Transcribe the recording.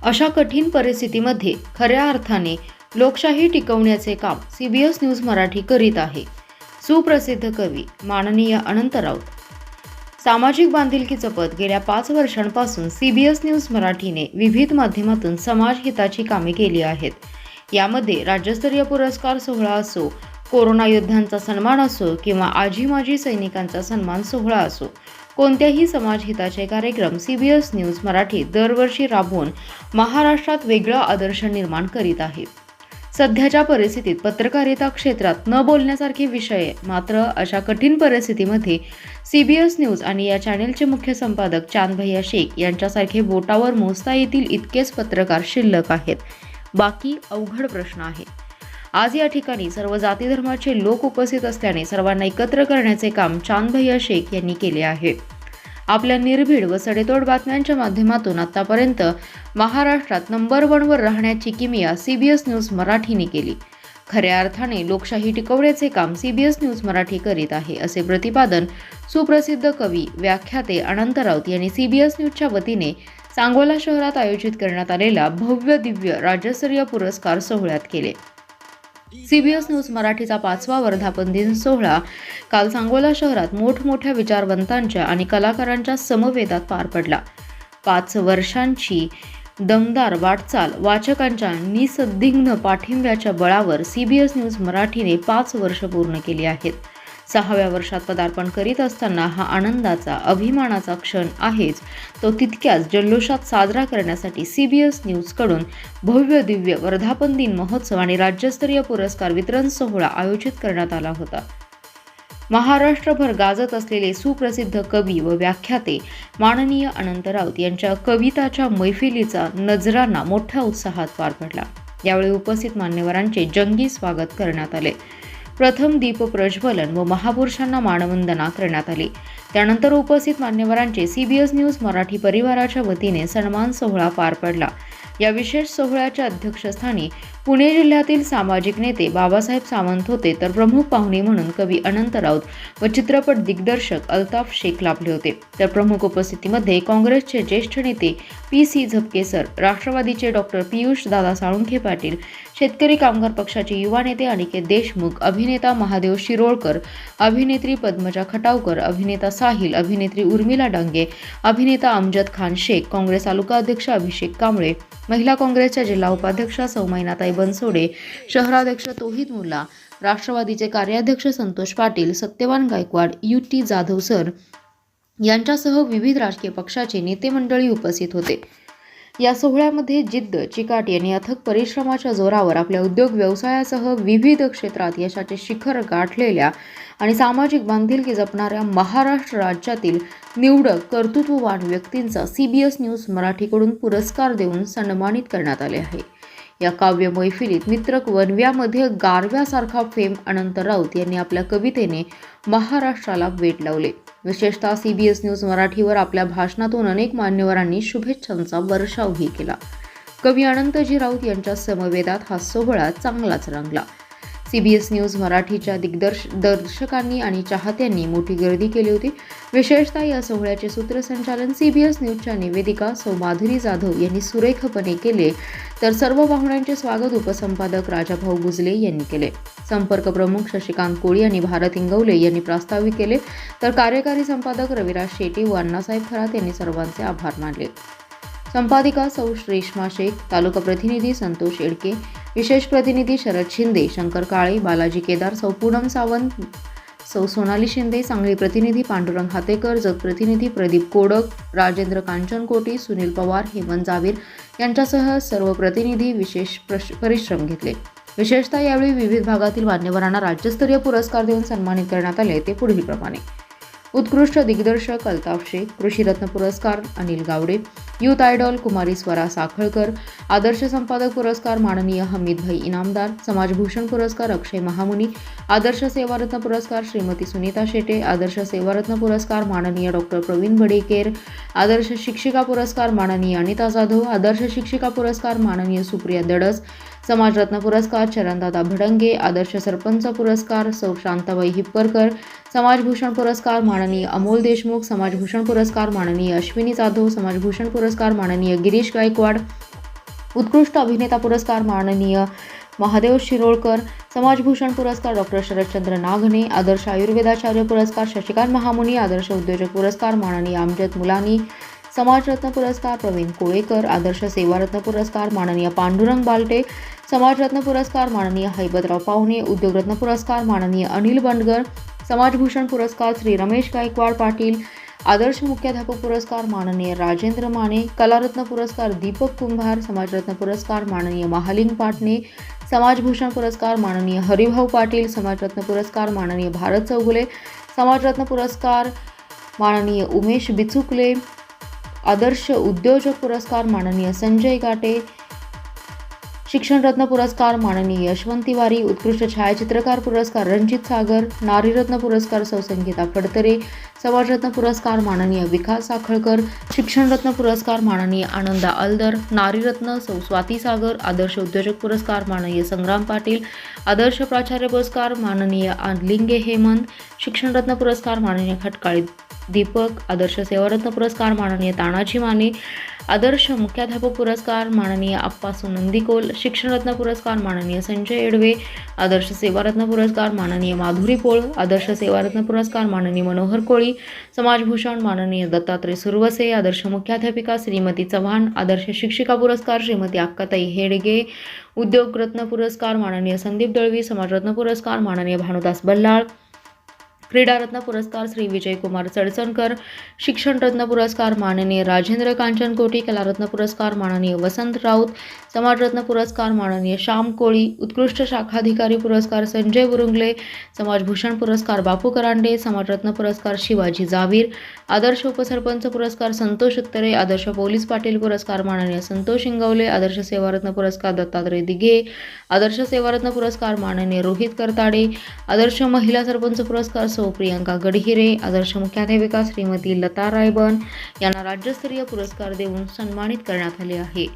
अशा कठीण परिस्थितीमध्ये खऱ्या अर्थाने लोकशाही टिकवण्याचे काम CBS न्यूज मराठी करीत आहे. सुप्रसिद्ध कवी माननीय अनंत राऊत. सामाजिक बांधिलकीचं पद गेल्या 5 वर्षांपासून CBS न्यूज मराठीने विविध माध्यमातून समाजहिताची कामे केली आहेत. यामध्ये राज्यस्तरीय पुरस्कार सोहळा असो, कोरोना योद्ध्यांचा सन्मान असो किंवा आजी माजी सैनिकांचा सन्मान सोहळा असो, कोणत्याही समाजहिताचे कार्यक्रम CBS न्यूज मराठी दरवर्षी राबवून महाराष्ट्रात वेगळा आदर्श निर्माण करीत आहे. सध्याच्या परिस्थितीत पत्रकारिता क्षेत्रात न बोलण्यासारखे विषय, मात्र अशा कठीण परिस्थितीमध्ये CBS न्यूज आणि या चॅनेलचे मुख्य संपादक चांद भैया शेख यांच्यासारखे बोटावर मोजता येतील इतकेच पत्रकार शिल्लक आहेत. बाकी अवघड प्रश्न आहे. आज या ठिकाणी सर्व जाती धर्माचे लोक उपस्थित असल्याने सर्वांना एकत्र करण्याचे काम चांद भैया शेख यांनी केले आहे. आपल्या निर्भीड व सडेतोड बातम्यांच्या माध्यमातून आतापर्यंत महाराष्ट्रात नंबर 1 वर राहण्याची किमया CBS न्यूज मराठीने केली. खऱ्या अर्थाने लोकशाही टिकवण्याचे काम CBS न्यूज मराठी करीत आहे, असे प्रतिपादन सुप्रसिद्ध कवी व्याख्याते अनंत राऊत यांनी CBS न्यूजच्या वतीने सांगोला शहरात आयोजित करण्यात आलेल्या भव्य दिव्य राज्यस्तरीय पुरस्कार सोहळ्यात केले. CBS न्यूज मराठीचा 5वा वर्धापन दिन सोहळा काल सांगोला शहरात मोठमोठ्या विचारवंतांच्या आणि कलाकारांच्या समवेतात पार पडला. 5 वर्षांची दमदार वाटचाल, वाचकांच्या निसंदिग्ध पाठिंब्याच्या बळावर CBS न्यूज मराठीने 5 वर्ष पूर्ण केली आहेत. 6व्या वर्षात पदार्पण करीत असताना हा आनंदाचा, अभिमानाचा क्षण आहेच, तो तितक्याच जल्लोषात साजरा करण्यासाठी CBS न्यूजकडून भव्य दिव्य वर्धापन दिन महोत्सव आणि राज्यस्तरीय पुरस्कार वितरण सोहळा आयोजित करण्यात आला होता. महाराष्ट्रभर गाजत असलेले सुप्रसिद्ध कवी व व्याख्याते माननीय अनंत राऊत यांच्या कविताच्या मैफिलीचा नजरांना मोठ्या उत्साहात पार पडला. यावेळी उपस्थित मान्यवरांचे जंगी स्वागत करण्यात आले. प्रथम दीप प्रज्वलन व महापुरुषांना मानवंदना करण्यात आली. त्यानंतर उपस्थित मान्यवरांचे CBS न्यूज मराठी परिवाराच्या वतीने सन्मान सोहळा पार पडला. या विशेष सोहळ्याच्या अध्यक्षस्थानी पुणे जिल्ह्यातील सामाजिक नेते बाबासाहेब सावंत होते, तर प्रमुख पाहुणे म्हणून कवी अनंत राऊत व चित्रपट दिग्दर्शक अल्ताफ शेख लाभले होते. तर प्रमुख उपस्थितीमध्ये काँग्रेसचे ज्येष्ठ नेते PC झपके सर, राष्ट्रवादीचे डॉक्टर पियुष दादा साळुंखे पाटील, शेतकरी कामगार पक्षाचे युवा नेते अनिकेत देशमुख, अभिनेता महादेव शिरोळकर, अभिनेत्री पद्मजा खटावकर, अभिनेता साहिल, अभिनेत्री उर्मिला डांगे, अभिनेता अमजद खान शेख, काँग्रेस तालुका अध्यक्ष अभिषेक कांबळे, महिला काँग्रेसच्या जिल्हा उपाध्यक्षा सौमयनाताई बनसोडे, शहराध्यक्ष तौहीद मुल्ला, राष्ट्रवादीचे कार्याध्यक्ष संतोष पाटील, सत्यवान गायकवाड, UT जाधव सर यांच्यासह विविध राजकीय पक्षाचे नेते मंडळी उपस्थित होते. या सोहळ्यामध्ये जिद्द, चिकाटी आणि अथक परिश्रमाच्या जोरावर आपल्या उद्योग व्यवसायासह विविध क्षेत्रात यशाचे शिखर गाठलेल्या आणि सामाजिक बांधिलकी जपणाऱ्या महाराष्ट्र राज्यातील निवडक कर्तृत्ववान व्यक्तींचा CBS न्यूज मराठीकडून पुरस्कार देऊन सन्मानित करण्यात आले आहे. या काव्य मैफिलीत मित्रक वनव्यामध्ये गारव्यासारखा फेम अनंत राऊत यांनी आपल्या कवितेने महाराष्ट्राला वेध लावले. विशेषतः CBS न्यूज मराठीवर आपल्या भाषणातून अनेक मान्यवरांनी शुभेच्छांचा वर्षावही केला. कवी अनंतजी राऊत यांच्या समवेतात हा सोहळा चांगलाच रंगला. CBS न्यूज मराठीच्या दर्शकांनी आणि चाहत्यांनी मोठी गर्दी केली होती. विशेषतः या सोहळ्याचे सूत्रसंचालन CBS न्यूजच्या निवेदिका सौ माधुरी जाधव यांनी सुरेखपणे केले, तर सर्व पाहुण्यांचे स्वागत उपसंपादक राजाभाऊ गुजले यांनी केले. संपर्क प्रमुख शशिकांत कोळी आणि भारत इंगवले यांनी प्रास्ताविक केले, तर कार्यकारी संपादक रविराज शेट्टी व अण्णासाहेब खरात यांनी सर्वांचे आभार मानले. संपादिका सौ रेश्मा शेख, तालुका प्रतिनिधी संतोष एडके, विशेष प्रतिनिधी शरद शिंदे, शंकर काळे, बालाजी केदार, सौ पूनम सावंत, सौ सोनाली शिंदे, सांगली प्रतिनिधी पांडुरंग हातेकर, जत प्रतिनिधी प्रदीप कोडक, राजेंद्र कांचनकोटी, सुनील पवार, हेमंत जावीर यांच्यासह सर्व प्रतिनिधी विशेष परिश्रम घेतले. विशेषतः यावेळी विविध भागातील मान्यवरांना राज्यस्तरीय पुरस्कार देऊन सन्मानित करण्यात आले. ते पुढीलप्रमाणे: उत्कृष्ट दिग्दर्शक अल्ताफ शेख, कृषीरत्न पुरस्कार अनिल गावडे, यूथ आयडॉल कुमारी स्वरा साखळकर, आदर्श संपादक पुरस्कार माननीय हमीदभाई इनामदार, समाजभूषण पुरस्कार अक्षय महामुनी, आदर्श सेवारत्न पुरस्कार श्रीमती सुनीता शेटे, आदर्श सेवारत्न पुरस्कार माननीय डॉक्टर प्रवीण बडेकेर, आदर्श शिक्षिका पुरस्कार माननीय अनिता जाधव, आदर्श शिक्षिका पुरस्कार माननीय सुप्रिया दडस, समाजरत्न पुरस्कार चरणदादा भडंगे, आदर्श सरपंच पुरस्कार सौ शांताबाई हिप्परकर, समाजभूषण पुरस्कार माननीय अमोल देशमुख, समाजभूषण पुरस्कार माननीय अश्विनी जाधव, समाजभूषण पुरस्कार माननीय गिरीश गायकवाड, उत्कृष्ट अभिनेता पुरस्कार माननीय महादेव शिरोळकर, समाजभूषण पुरस्कार डॉक्टर शरदचंद्र नागणे, आदर्श आयुर्वेदाचार्य पुरस्कार शशिकांत महामुनी, आदर्श उद्योजक पुरस्कार माननीय अमजद मुलानी, समाजरत्न पुरस्कार प्रवीण कोळेकर, आदर्श सेवारत्न पुरस्कार माननीय पांडुरंग बालटे, समाजरत्न पुरस्कार माननीय हैबतराव पाहुणे, उद्योगरत्न पुरस्कार माननीय अनिल बंडगर, समाजभूषण पुरस्कार श्री रमेश गायकवाड पाटील, आदर्श मुख्याध्यापक पुरस्कार माननीय राजेंद्र माने, कलारत्न पुरस्कार दीपक कुंभार, समाजरत्न पुरस्कार माननीय महालिंग पाटणे, समाजभूषण पुरस्कार माननीय हरिभाऊ पाटील, समाजरत्न पुरस्कार माननीय भारत चौगुले, समाजरत्न पुरस्कार माननीय उमेश बिचुकले, आदर्श उद्योजक पुरस्कार माननीय संजय गाटे, शिक्षणरत्न पुरस्कार माननीय यशवंत तिवारी, उत्कृष्ट छायाचित्रकार पुरस्कार रणजित सागर, नारीरत्न पुरस्कार सौ संगीता फडतरे, समाजरत्न पुरस्कार माननीय विकास साखळकर, शिक्षणरत्न पुरस्कार माननीय आनंदा अलदर, नारीरत्न सौ स्वाती सागर, आदर्श उद्योजक पुरस्कार माननीय संग्राम पाटील, आदर्श प्राचार्य पुरस्कार माननीय लिंगे हेमंत, शिक्षणरत्न पुरस्कार माननीय खटकाळी दीपक, आदर्श सेवारत्न पुरस्कार माननीय तानाजी माने, आदर्श मुख्याध्यापक पुरस्कार माननीय अप्पासू नंदीकोल, शिक्षणरत्न पुरस्कार माननीय संजय एडवे, आदर्श सेवारत्न पुरस्कार माननीय माधुरी पोळ, आदर्श सेवारत्न पुरस्कार माननीय मनोहर कोळी, समाजभूषण माननीय दत्तात्रय सुरवसे, आदर्श मुख्याध्यापिका श्रीमती चव्हाण, आदर्श शिक्षिका पुरस्कार श्रीमती अक्काताई हेडगे, उद्योगरत्न पुरस्कार माननीय संदीप दळवी, समाजरत्न पुरस्कार माननीय भानुदास बल्लाळ, क्रीडारत्न पुरस्कार श्री विजयकुमार चडचणकर, शिक्षणरत्न पुरस्कार माननीय राजेंद्र कांचनकोटी, कलारत्न पुरस्कार माननीय वसंत राऊत, समाजरत्न पुरस्कार माननीय श्याम कोळी, उत्कृष्ट शाखाधिकारी पुरस्कार संजय बुरुंगले, समाजभूषण पुरस्कार बापू करांडे, समाजरत्न पुरस्कार शिवाजी जावीर, आदर्श उपसरपंच पुरस्कार संतोष उत्तरे, आदर्श पोलीस पाटील पुरस्कार माननीय संतोष इंगवले, आदर्श सेवारत्न पुरस्कार दत्तात्रय दिघे, आदर्श सेवारत्न पुरस्कार माननीय रोहित करताडे, आदर्श महिला सरपंच पुरस्कार सौ प्रियंका गडहिरे, आदर्श मुख्याध्यापिका श्रीमती लता रायबन यांना राज्यस्तरीय पुरस्कार देऊन सन्मानित करण्यात आले आहे.